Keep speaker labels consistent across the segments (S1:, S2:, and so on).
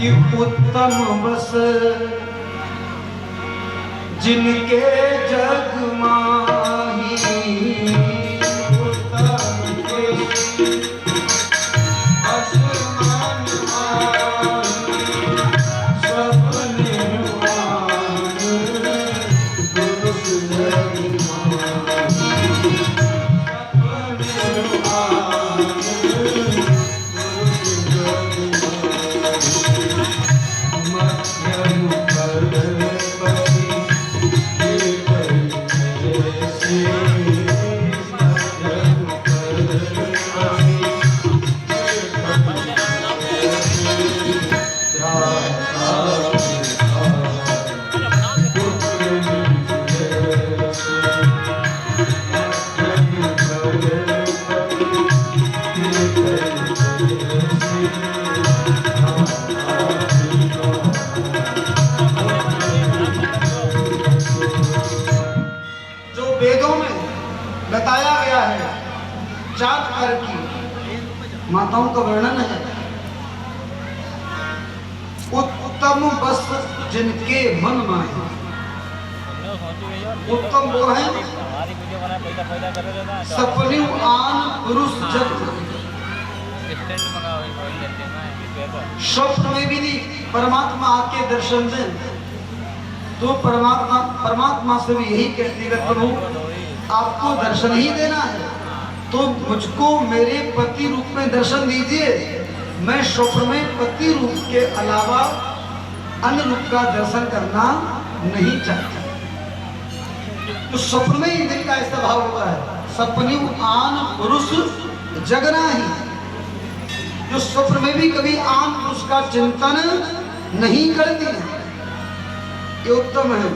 S1: कि उत्तम बस जिनके जग माही, उत्तम के बस मन माही, सब निर्वाण पुरुष जग माही, सब निर्वाण पुरुष जग माही। मध्यम पद बताया गया है, 4 प्रकार की माताओं का वर्णन है। उत्तम बस जिनके मन माहे, उत्तम वो है सपने आन पुरुष जग, स्वप्न में भी परमात्मा आके दर्शन दें तो परमात्मा से भी यही कहती है, प्रभु आपको दर्शन ही देना है तो मुझको मेरे पति रूप में दर्शन दीजिए। मैं स्वप्न में पति रूप के अलावा अन्य रूप का दर्शन करना नहीं चाहता। तो स्वप्न में ही दिल का ऐसा भाव होता है, सपने आन पुरुष जगना ही, जो स्वप्न में भी कभी आन पुरुष का चिंतन नहीं करती है, ये उत्तम है।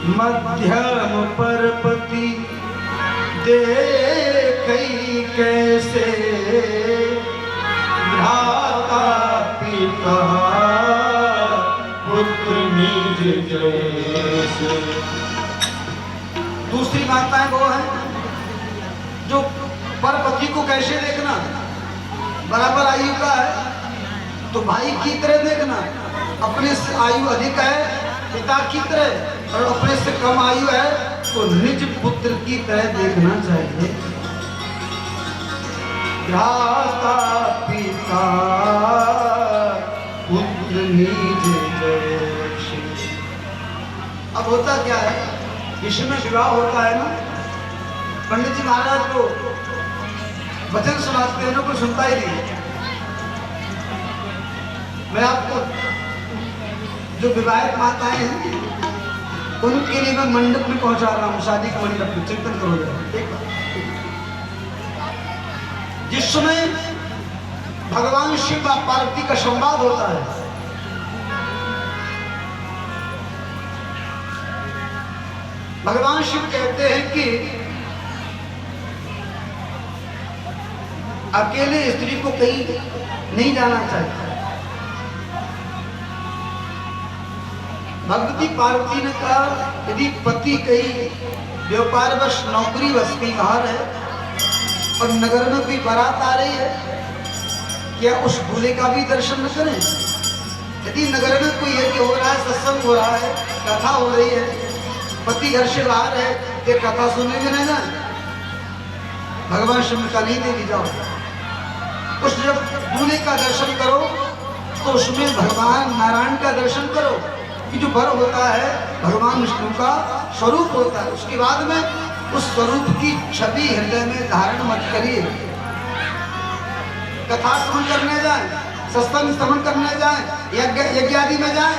S1: मध्यम परपति देखई कैसे, भ्राता पिता पुत्र निज जैसे। दूसरी माताएं वो है जो परपति को कैसे देखना, बराबर आयु का है तो भाई की तरह देखना, अपने से आयु अधिक है पिता की तरह और अपने से कम आयु है तो निज पुत्र की तरह देखना चाहिए। भ्राता पिता पुत्र निज जैसे। अब होता क्या है, इसमें विवाह होता है ना, पंडित जी महाराज को वचन सुनाते हैं ना, कोई सुनता ही नहीं। मैं आपको जो विवाहित माताएं हैं उनके लिए मैं मंडप में पहुंचा रहा हूं, शादी के मंडप में, चिंतन करोगे। जिस समय भगवान शिव और पार्वती का संवाद होता है, भगवान शिव कहते हैं कि अकेले स्त्री को कहीं नहीं जाना चाहिए। भगवती पार्वती ने कहा यदि पति कहीं व्यापार वर्ष नौकरी बस कहीं बाहर है और नगर में कोई बारात आ रही है, क्या उस दूल्हे का भी दर्शन न करें? यदि नगर में कोई यज्ञ हो रहा है, सत्संग हो रहा है, कथा हो रही है, पति घर से बाहर है, ये कथा सुनने में नहीं जाए। भगवान शिव का नहीं देवी जाओ, उस जब दूल्हे का दर्शन करो तो उसमें भगवान नारायण का दर्शन करो कि जो वर होता है भगवान विष्णु का स्वरूप होता है। उसके बाद में उस स्वरूप की छवि हृदय में धारण मत करिए। कथा श्रवण करने जाए, सत्संग श्रवण करने जाए, यज्ञ आदि में जाए,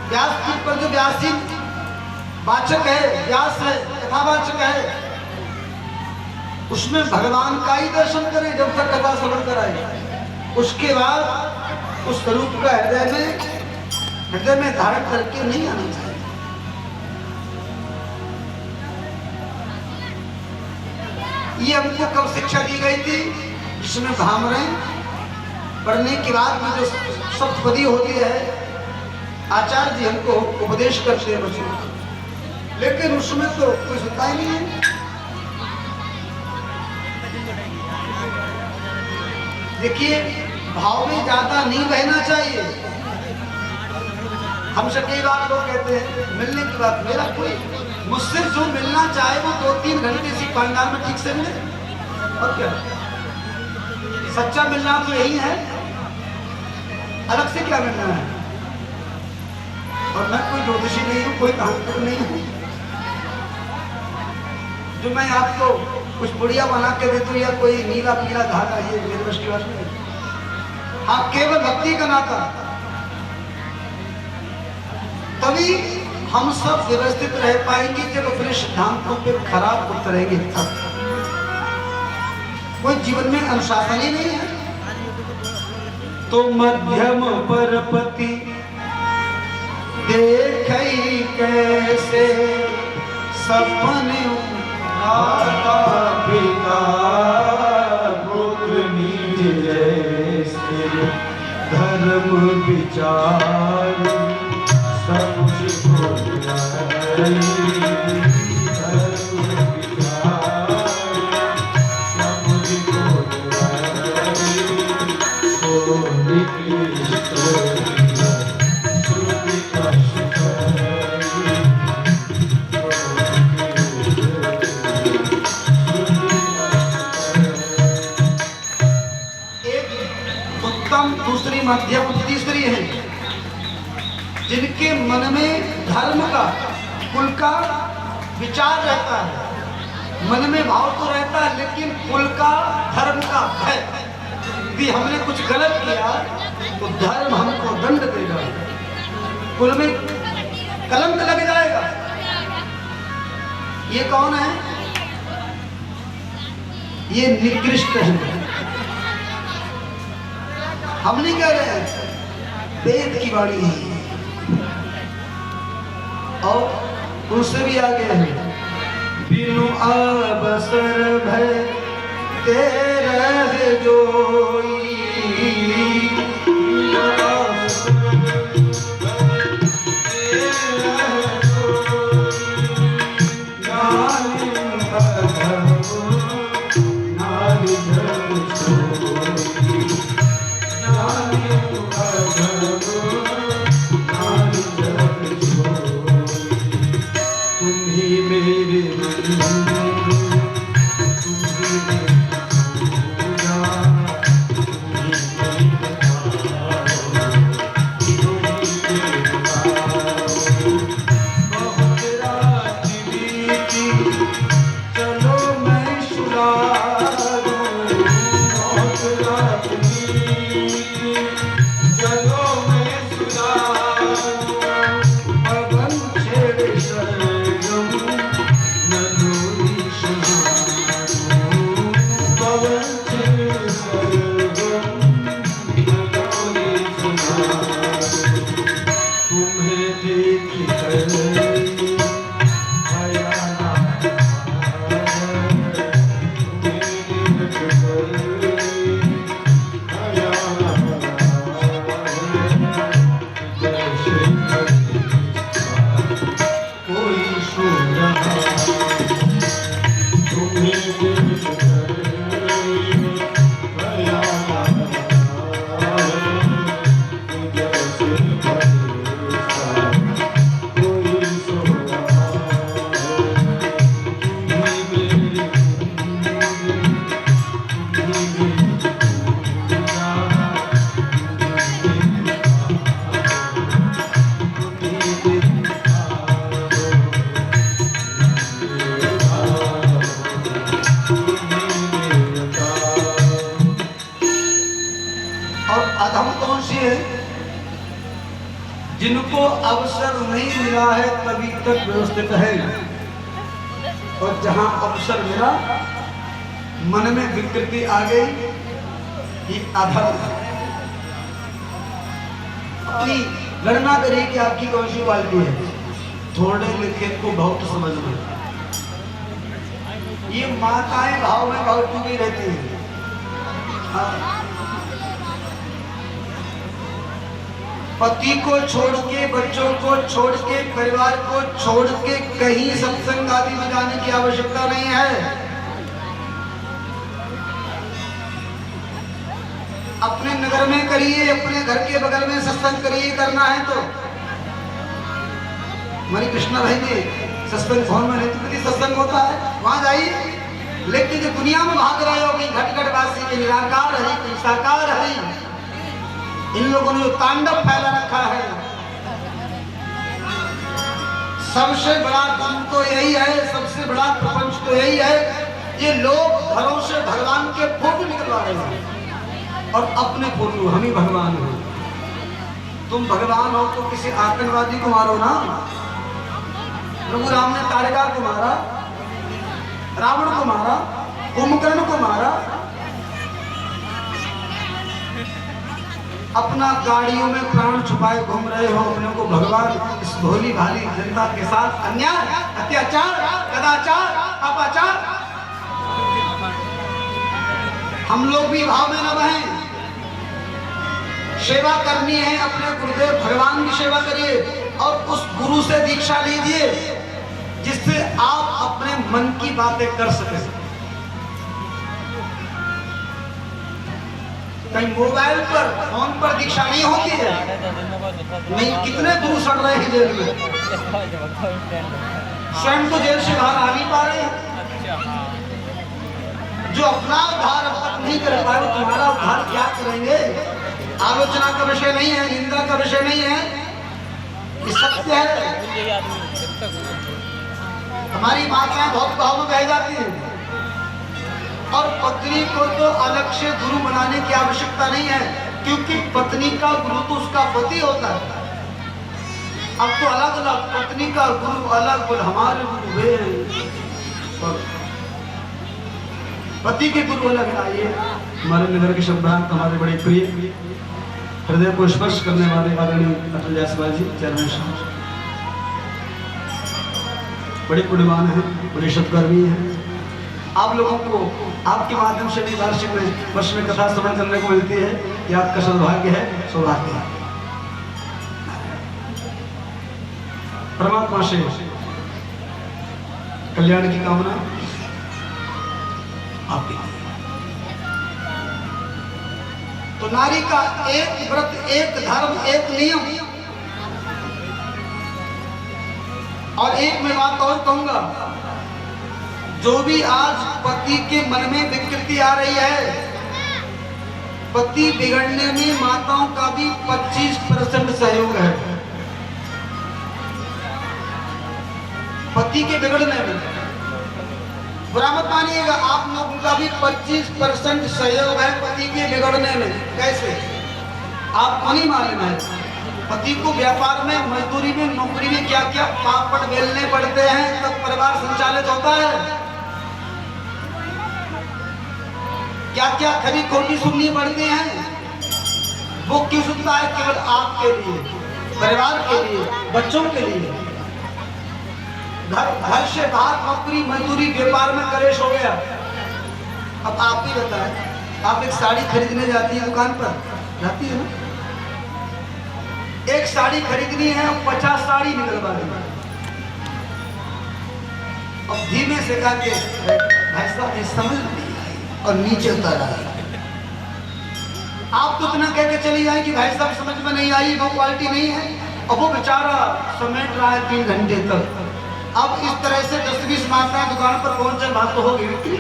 S1: व्यास पीठ पर जो व्यासी वाचक है, व्यास है, कथावाचक है, उसमें भगवान का ही दर्शन करें जब तक कथा श्रवण कराए। उसके बाद उस स्वरूप का हृदय में धारण करके नहीं आना चाहिए। ये हमको कब शिक्षा दी गई थी, जिसमें भामरे पढ़ने के बाद में जो सप्तपदी होती है, आचार्य जी हमको उपदेश करते हैं बच्चों को, लेकिन उसमें तो कोई सुनता ही नहीं है। देखिए भाव में ज्यादा नहीं बहना चाहिए। हमसे कई बार लोग कहते हैं मिलने की बात, मेरा कोई मुझसे जो मिलना चाहे वो 2-3 घंटे इसी पंडाल में ठीक से मिले, और क्या सच्चा मिलना तो यही है, अलग से क्या मिलना है। और मैं कोई ज्योतिषी नहीं हूँ, कोई कहानी नहीं हूँ जो मैं आपको कुछ बुढ़िया बना के दे दूं या कोई नीला पीला धागा, ये मेरे बस की बात नहीं। हाँ केवल भक्ति का नाता, तभी हम सब व्यवस्थित रह पाएंगे जब अपने सिद्धांतों पे खराब उतरेंगे तब। कोई जीवन में अनुशासन ही नहीं है तो मध्यम परपति देखई कैसे सपने माता पिता पुत्र निज जैसे धर्म विचार सब दूसरी मध्यम तीसरी है जिनके मन में धर्म का कुल का विचार रहता है, मन में भाव तो रहता है लेकिन कुल का धर्म का भय, यदि हमने कुछ गलत किया तो धर्म हमको दंड देगा, कुल में कलंक लग जाएगा। ये कौन है? ये निकृष्ट है। हम नहीं कह रहे हैं, वेद की वाणी है और उससे भी आगे है। बिनु अवसर भय तेरे जोई जिनको अवसर नहीं मिला है तभी तक व्यवस्थित है, और जहां अवसर मिला मन में विकृति आ गई कि अधर्म। अपनी गणना करिए कि आपकी कौन सी क्वालिटी है, थोड़े लिखे को बहुत समझ में। ये माताएं भाव में बहुत डूबी रहती है। पति को छोड़ के, बच्चों को छोड़ के, परिवार को छोड़ के कहीं सत्संग आदि में जाने की आवश्यकता नहीं है। अपने नगर में करिए, अपने घर के बगल में सत्संग करिए, करना है तो। हमारी कृष्णा भाई ने सत्संग भवन में नहीं सत्संग होता है, वहां जाइए। लेकिन जो दुनिया में भाग रहे हो कि घट घट वासी के निराकार हरि, कोई साकार हरि, इन लोगों ने जो तांडव फैला रखा है, सबसे बड़ा धन तो यही है, सबसे बड़ा प्रपंच तो यही है। ये लोग घरों से भगवान के फोटो निकलवा रहे हैं और अपने फोटो, हम ही भगवान हो। तुम भगवान हो तो किसी आतंकवादी को मारो ना। प्रभु राम ने ताड़का को मारा, रावण को मारा, कुंभकर्ण को मारा। अपना गाड़ियों में प्राण छुपाए घूम रहे हो, अपने को भगवान इस भोली भाली जनता के साथ अन्याय, अत्याचार, कदाचार, अपाचार। हम लोग भी भाव में न बहें। सेवा करनी है, अपने गुरुदेव भगवान की सेवा करिए और उस गुरु से दीक्षा लीजिए जिससे आप अपने मन की बातें कर सके। कहीं मोबाइल पर, फोन पर दीक्षा नहीं होती है। नहीं, कितने गुरु सड़ रहे हैं जेल में, स्वयं तो जेल से बाहर आ नहीं पा रहे हैं। जो अपना उद्धार अब तक नहीं कर पाए, तुम्हारा उद्धार क्या करेंगे? आलोचना का विषय नहीं है, निंदा का विषय नहीं है, ये सत्य है। हमारी माताएं बहुत भाव में बह जाती हैं और पत्नी को तो अलग से गुरु बनाने की आवश्यकता नहीं है, क्योंकि पत्नी का गुरु तो उसका पति होता है। अब तो अलग अलग, पत्नी का गुरु अलग, बोल हमारे गुरु वे, पति के गुरु अलग। आइए, हमारे नगर के शब्दांत हमारे बड़े प्रिय, हृदय को स्पर्श करने वाले आदरणीय अटल जायसवाल जी, चेयरमैन साहब, बड़े पुण्यवान हैं, बड़े सत्कर्मी हैं। आप लोगों को आपके माध्यम से भी वार्षिक में वर्ष में कथा श्रवण करने को मिलती है, ये आपका सौभाग्य है, सौभाग्य है। परमात्मा से कल्याण की कामना आपकी। तो नारी का एक व्रत, एक धर्म, एक नियम। और एक मैं बात और कहूंगा, जो भी आज पति के मन में विकृति आ रही है, पति बिगड़ने में माताओं का भी 25% सहयोग है। पति के बिगड़ने में, बुरा मत मानिएगा, आप लोगों का भी 25% सहयोग है पति के बिगड़ने में। कैसे? आपको नहीं मालूम है, पति को व्यापार में, मजदूरी में, नौकरी में क्या क्या पापड़ बेलने पड़ते हैं, तब परिवार संचालित होता है। क्या क्या खरी खोटी सुननी पड़ती हैं। वो क्यों सुनता है? केवल आपके लिए, परिवार के लिए, बच्चों के लिए। घर से बाहर नौकरी, मजदूरी, व्यापार में कलेश हो गया। अब आप ही बताएं, आप एक साड़ी खरीदने जाती है दुकान पर, जाती है ना, एक साड़ी खरीदनी है, 50 साड़ी निकलवा दी। अब धीमे से कहा के भाई साहब ये समझ नहीं आई और नीचे उतर आई। आप तो इतना कह के चली जाए कि भाई साहब समझ में नहीं आई, वो क्वालिटी नहीं है। अब वो बेचारा समेट रहा है 3 घंटे तक। अब इस तरह से 10-20 माताएं दुकान पर पहुंचे, बात तो होगी बिक्री,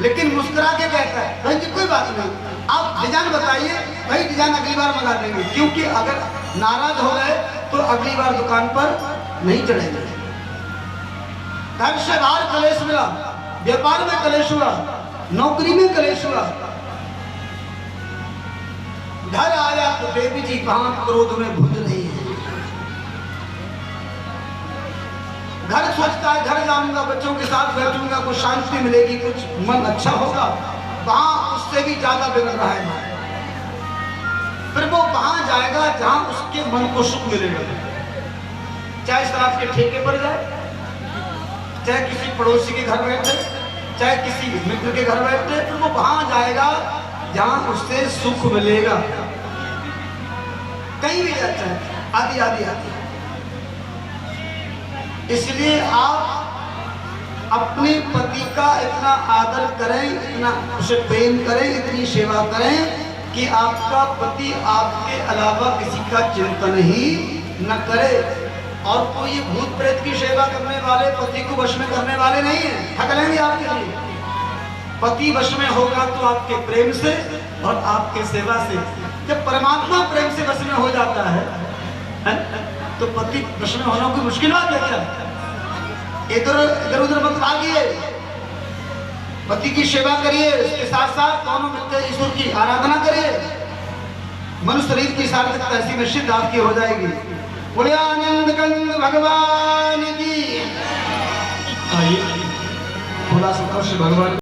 S1: लेकिन मुस्कुरा के कहता है भाई जी कोई बात नहीं, आप डिजाइन बताइए, भाई डिजाइन अगली बार मंगा देंगे। क्योंकि अगर नाराज हो गए तो अगली बार दुकान पर नहीं चढ़ेंगे। घर से बाहर कलेश मिला, व्यापार में कलेश हुआ, नौकरी में कलेश हुआ, घर आया तो देवी जी वहां क्रोध में भूल रही है। घर सोचता है घर जाऊंगा, बच्चों के साथ बैठूंगा, कुछ शांति मिलेगी, कुछ मन अच्छा होगा, वहां उससे भी ज्यादा बिगड़ रहा है। फिर वो वहां जाएगा जहां उसके मन को सुख मिलेगा, चाहे शराब के ठेके पर जाए, चाहे किसी पड़ोसी के घर बैठे, चाहे किसी मित्र के घर बैठे, फिर वो वहां जाएगा जहां उससे सुख मिलेगा। कहीं भी जाता है, आदि आदि आदि। इसलिए आप अपने पति का इतना आदर करें, इतना उसे प्रेम करें, इतनी सेवा करें कि आपका पति आपके अलावा किसी का चिंतन ही न करे। और कोई भूत प्रेत की सेवा करने वाले पति को वश में करने वाले नहीं है, ठग लेंगे आपके लिए। पति वश में होगा तो आपके प्रेम से और आपके सेवा से। जब परमात्मा प्रेम से वश में हो जाता है तो पति वश में होना कोई मुश्किल बात है क्या? इधर उधर मत भागिए, पति की सेवा करिए, उसके साथ साथ दोनों मिलकर ईश्वर की आराधना करिए। मनुष्य शरीर की सार्थकता ऐसी निश्चित आपकी हो जाएगी। बोले आनंद कंद भगवान की। आइए, भोला शंकर भगवान